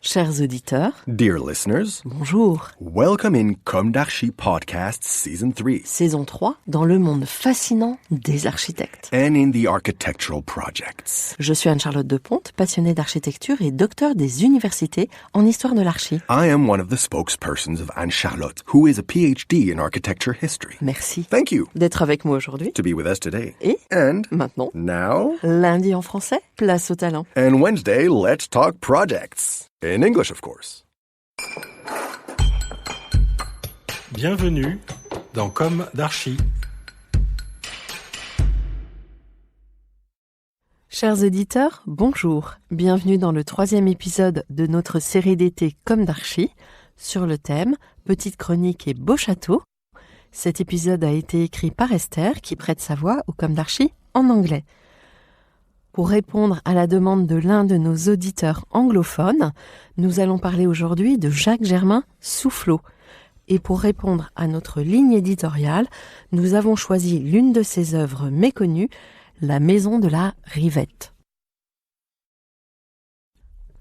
Chers auditeurs, Dear listeners, bonjour. welcome in Comme d'Archi Podcast Season 3 Saison 3, dans le monde fascinant des architectes. and in the architectural projects. Je suis Anne-Charlotte Deponte, passionnée d'architecture et docteur des universités en histoire de l'archi. I am one of the spokespersons of Anne-Charlotte, who is a PhD in architecture history. Merci Thank you d'être avec moi aujourd'hui. to be with us today. Et And maintenant, now, lundi en français, place au talent. and Wednesday, let's talk projects. In English, of course. Bienvenue dans Comme d'Archi. Chers auditeurs, bonjour. Bienvenue dans le 3e épisode de notre série d'été Comme d'Archi, sur le thème Petite chronique et beau château. Cet épisode a été écrit par Esther, qui prête sa voix au Comme d'Archi en anglais. Pour répondre à la demande de l'un de nos auditeurs anglophones, nous allons parler aujourd'hui de Jacques-Germain Soufflot. Et pour répondre à notre ligne éditoriale, nous avons choisi l'une de ses œuvres méconnues, La Maison de la Rivette.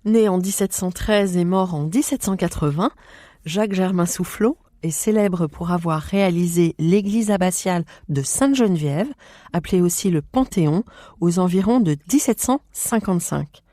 Né en 1713 et mort en 1780, Jacques-Germain Soufflot est célèbre pour avoir réalisé l'église abbatiale de Sainte-Geneviève, appelée aussi le Panthéon, aux environs de 1755.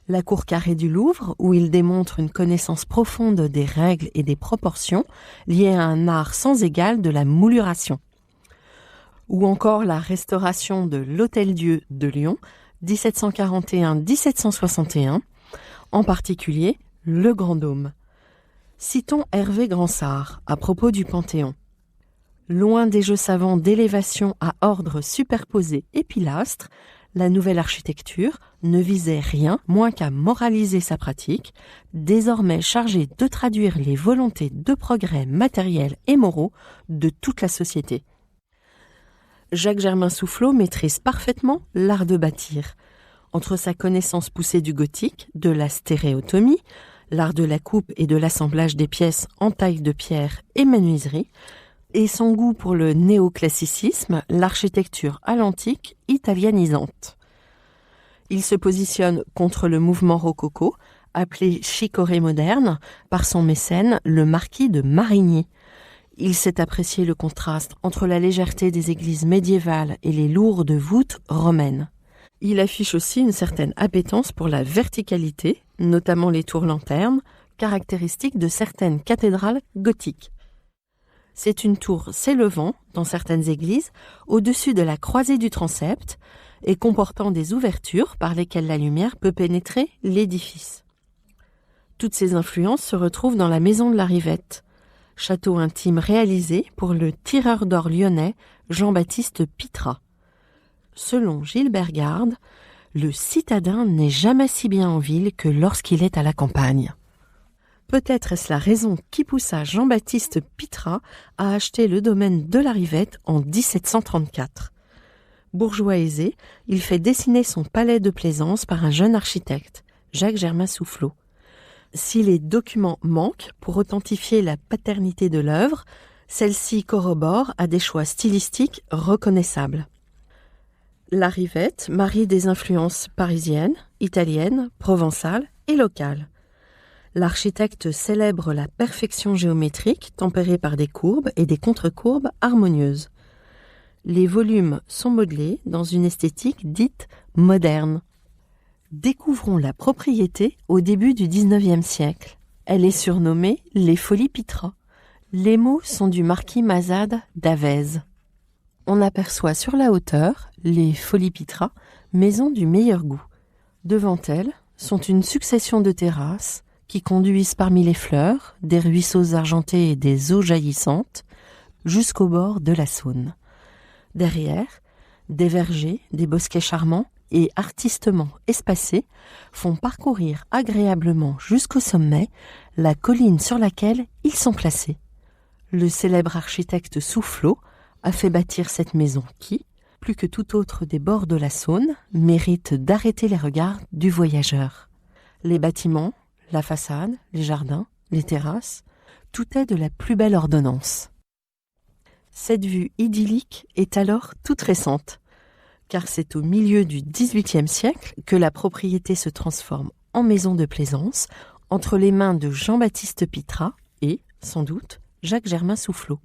La cour carrée du Louvre, où il démontre une connaissance profonde des règles et des proportions, liées à un art sans égal de la mouluration. Ou encore la restauration de l'Hôtel-Dieu de Lyon, 1741-1761, en particulier le Grand Dôme. Citons Hervé Gransart à propos du Panthéon. Loin des jeux savants d'élévation à ordre superposé et pilastres, la nouvelle architecture ne visait rien moins qu'à moraliser sa pratique, désormais chargée de traduire les volontés de progrès matériels et moraux de toute la société. Jacques-Germain Soufflot maîtrise parfaitement l'art de bâtir. Entre sa connaissance poussée du gothique, de la stéréotomie, l'art de la coupe et de l'assemblage des pièces en taille de pierre et menuiserie, et son goût pour le néoclassicisme, l'architecture à l'antique italianisante. Il se positionne contre le mouvement rococo, appelé chicorée moderne, par son mécène, le marquis de Marigny. Il sait apprécier le contraste entre la légèreté des églises médiévales et les lourdes voûtes romaines. Il affiche aussi une certaine appétence pour la verticalité, notamment les tours-lanternes, caractéristiques de certaines cathédrales gothiques. C'est une tour s'élevant, dans certaines églises, au-dessus de la croisée du transept et comportant des ouvertures par lesquelles la lumière peut pénétrer l'édifice. Toutes ces influences se retrouvent dans la Maison de la Rivette, château intime réalisé pour le tireur d'or lyonnais Jean-Baptiste Pitrat. Selon Gilbert Garde, le citadin n'est jamais si bien en ville que lorsqu'il est à la campagne. Peut-être est-ce la raison qui poussa Jean-Baptiste Pitrat à acheter le domaine de la Rivette en 1734. Bourgeois aisé, il fait dessiner son palais de plaisance par un jeune architecte, Jacques-Germain Soufflot. Si les documents manquent pour authentifier la paternité de l'œuvre, celle-ci corrobore à des choix stylistiques reconnaissables. La Rivette marie des influences parisiennes, italiennes, provençales et locales. L'architecte célèbre la perfection géométrique tempérée par des courbes et des contre-courbes harmonieuses. Les volumes sont modelés dans une esthétique dite moderne. Découvrons la propriété au début du XIXe siècle. Elle est surnommée les Folies Pitrat. Les mots sont du marquis Mazade d'Avèze. On aperçoit sur la hauteur les Folies Pitrat, maison du meilleur goût. Devant elles sont une succession de terrasses qui conduisent parmi les fleurs, des ruisseaux argentés et des eaux jaillissantes, jusqu'au bord de la Saône. Derrière, des vergers, des bosquets charmants et artistement espacés font parcourir agréablement jusqu'au sommet la colline sur laquelle ils sont placés. Le célèbre architecte Soufflot a fait bâtir cette maison qui, plus que tout autre des bords de la Saône, mérite d'arrêter les regards du voyageur. Les bâtiments, la façade, les jardins, les terrasses, tout est de la plus belle ordonnance. Cette vue idyllique est alors toute récente, car c'est au milieu du XVIIIe siècle que la propriété se transforme en maison de plaisance entre les mains de Jean-Baptiste Pitra et, sans doute, Jacques-Germain Soufflot.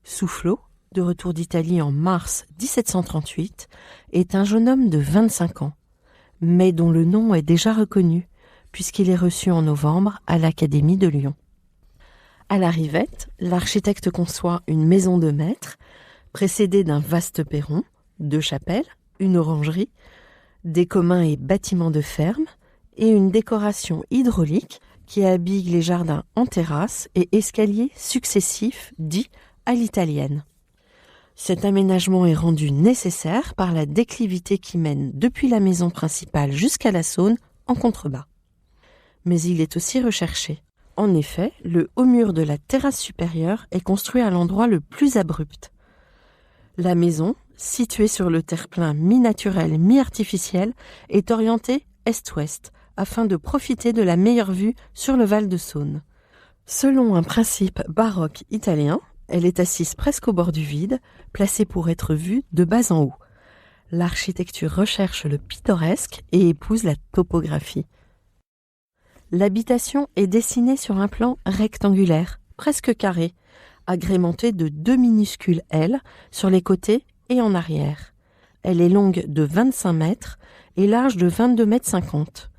Soufflot, de retour d'Italie en mars 1738, est un jeune homme de 25 ans, mais dont le nom est déjà reconnu, puisqu'il est reçu en novembre à l'Académie de Lyon. À la Rivette, l'architecte conçoit une maison de maître, précédée d'un vaste perron, 2 chapelles, une orangerie, des communs et bâtiments de ferme, et une décoration hydraulique qui habille les jardins en terrasse et escaliers successifs dits à l'italienne. Cet aménagement est rendu nécessaire par la déclivité qui mène depuis la maison principale jusqu'à la Saône en contrebas. Mais il est aussi recherché. En effet, le haut mur de la terrasse supérieure est construit à l'endroit le plus abrupt. La maison, située sur le terre-plein mi-naturel mi-artificiel, est orientée est-ouest, afin de profiter de la meilleure vue sur le Val de Saône. Selon un principe baroque italien, elle est assise presque au bord du vide, placée pour être vue de bas en haut. L'architecture recherche le pittoresque et épouse la topographie. L'habitation est dessinée sur un plan rectangulaire, presque carré, agrémenté de 2 minuscules ailes sur les côtés et en arrière. Elle est longue de 25 mètres et large de 22,50 mètres.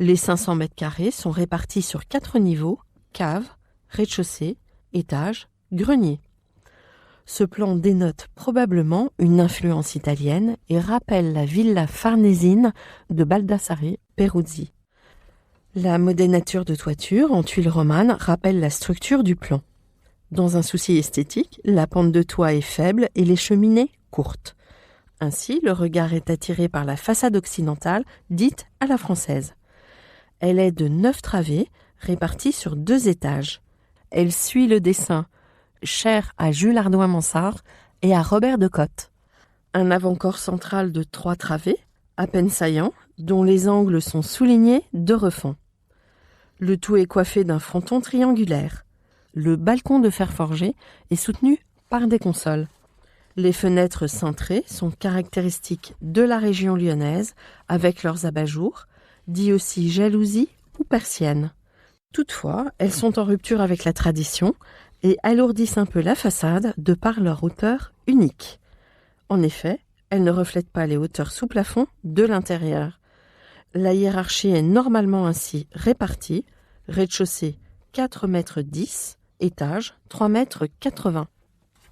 Les 500 mètres carrés sont répartis sur 4 niveaux, cave, rez-de-chaussée, étage, grenier. Ce plan dénote probablement une influence italienne et rappelle la villa farnésine de Baldassare Peruzzi. La modénature de toiture en tuiles romanes rappelle la structure du plan. Dans un souci esthétique, la pente de toit est faible et les cheminées courtes. Ainsi, le regard est attiré par la façade occidentale, dite à la française. Elle est de 9 travées, réparties sur 2 étages. Elle suit le dessin, cher à Jules Hardouin-Mansart et à Robert de Cotte. Un avant-corps central de 3 travées, à peine saillant, dont les angles sont soulignés de refend. Le tout est coiffé d'un fronton triangulaire. Le balcon de fer forgé est soutenu par des consoles. Les fenêtres cintrées sont caractéristiques de la région lyonnaise avec leurs abat-jours, dits aussi jalousies ou persiennes. Toutefois, elles sont en rupture avec la tradition et alourdissent un peu la façade de par leur hauteur unique. En effet, elles ne reflètent pas les hauteurs sous plafond de l'intérieur. La hiérarchie est normalement ainsi répartie, rez-de-chaussée 4,10 mètres, étage 3,80 mètres.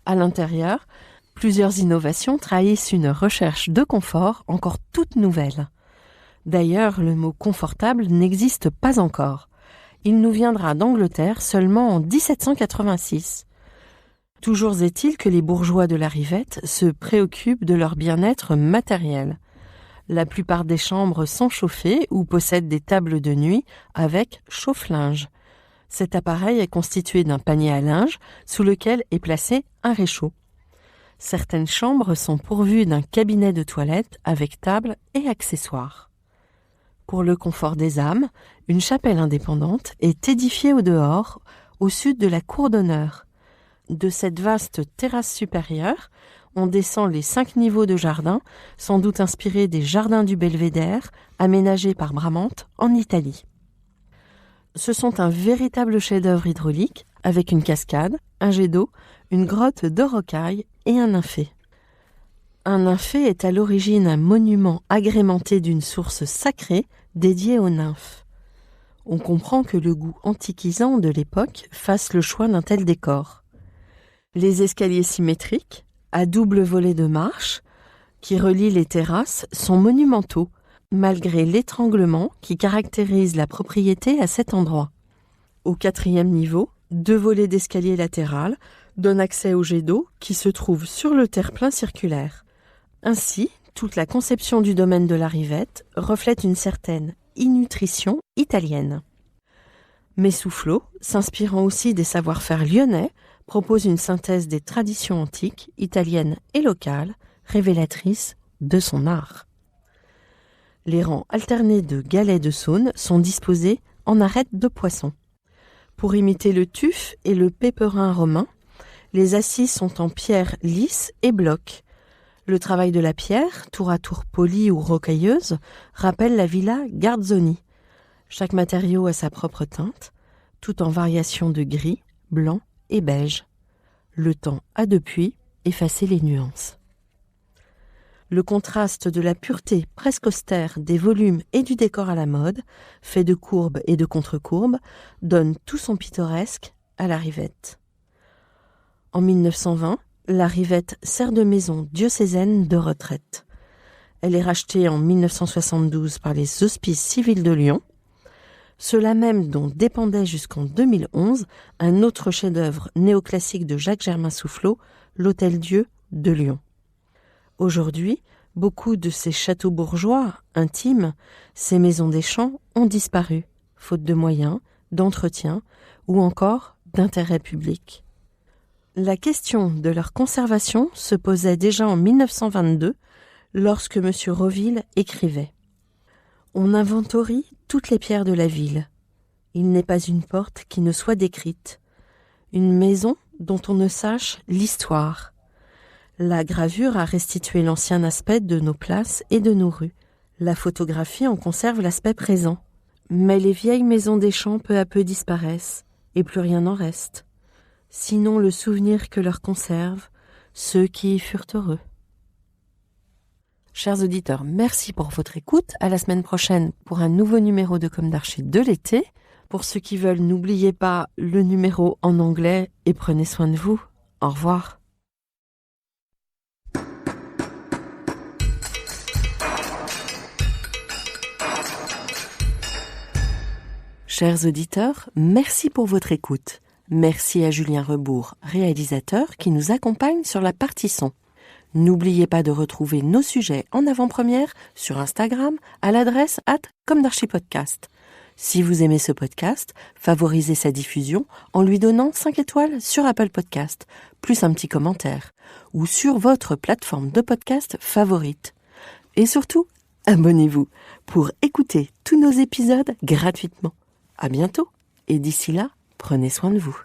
À l'intérieur, plusieurs innovations trahissent une recherche de confort encore toute nouvelle. D'ailleurs, le mot « confortable » n'existe pas encore. Il nous viendra d'Angleterre seulement en 1786. Toujours est-il que les bourgeois de la Rivette se préoccupent de leur bien-être matériel. La plupart des chambres sont chauffées ou possèdent des tables de nuit avec chauffe-linge. Cet appareil est constitué d'un panier à linge sous lequel est placé un réchaud. Certaines chambres sont pourvues d'un cabinet de toilette avec table et accessoires. Pour le confort des âmes, une chapelle indépendante est édifiée au dehors, au sud de la cour d'honneur. De cette vaste terrasse supérieure, on descend les 5 niveaux de jardin, sans doute inspirés des jardins du Belvédère, aménagés par Bramante en Italie. Ce sont un véritable chef-d'œuvre hydraulique, avec une cascade, un jet d'eau, une grotte de rocailles et un nymphée. Un nymphée est à l'origine un monument agrémenté d'une source sacrée dédiée aux nymphes. On comprend que le goût antiquisant de l'époque fasse le choix d'un tel décor. Les escaliers symétriques, à double volet de marche, qui relient les terrasses, sont monumentaux, malgré l'étranglement qui caractérise la propriété à cet endroit. Au 4e niveau, 2 volets d'escalier latéral donnent accès au jet d'eau qui se trouve sur le terre-plein circulaire. Ainsi, toute la conception du domaine de la Rivette reflète une certaine innutrition italienne. Mais Soufflot, s'inspirant aussi des savoir-faire lyonnais, propose une synthèse des traditions antiques, italiennes et locales, révélatrices de son art. Les rangs alternés de galets de Saône sont disposés en arêtes de poisson. Pour imiter le tuf et le péperin romain, les assises sont en pierre lisse et bloc. Le travail de la pierre, tour à tour polie ou rocailleuse, rappelle la villa Garzoni. Chaque matériau a sa propre teinte, tout en variation de gris, blanc et beige. Le temps a depuis effacé les nuances. Le contraste de la pureté presque austère des volumes et du décor à la mode, fait de courbes et de contre-courbes, donne tout son pittoresque à la Rivette. En 1920, la Rivette sert de maison diocésaine de retraite. Elle est rachetée en 1972 par les Hospices civils de Lyon, ceux-là même dont dépendait jusqu'en 2011 un autre chef-d'œuvre néoclassique de Jacques-Germain Soufflot, l'Hôtel-Dieu de Lyon. Aujourd'hui, beaucoup de ces châteaux bourgeois, intimes, ces maisons des champs ont disparu, faute de moyens, d'entretien ou encore d'intérêt public. La question de leur conservation se posait déjà en 1922 lorsque M. Roville écrivait « On inventorie toutes les pierres de la ville. Il n'est pas une porte qui ne soit décrite, une maison dont on ne sache l'histoire. La gravure a restitué l'ancien aspect de nos places et de nos rues. La photographie en conserve l'aspect présent. Mais les vieilles maisons des champs peu à peu disparaissent, et plus rien n'en reste. Sinon le souvenir que leur conservent ceux qui y furent heureux. » Chers auditeurs, merci pour votre écoute. À la semaine prochaine pour un nouveau numéro de Comme d'Archi de l'été. Pour ceux qui veulent, n'oubliez pas le numéro en anglais et prenez soin de vous. Au revoir. Chers auditeurs, merci pour votre écoute. Merci à Julien Rebourg, réalisateur, qui nous accompagne sur la partie son. N'oubliez pas de retrouver nos sujets en avant-première sur Instagram à l'adresse @comdarchipodcast. Si vous aimez ce podcast, favorisez sa diffusion en lui donnant 5 étoiles sur Apple Podcast, plus un petit commentaire, ou sur votre plateforme de podcast favorite. Et surtout, abonnez-vous pour écouter tous nos épisodes gratuitement. À bientôt, et d'ici là, prenez soin de vous.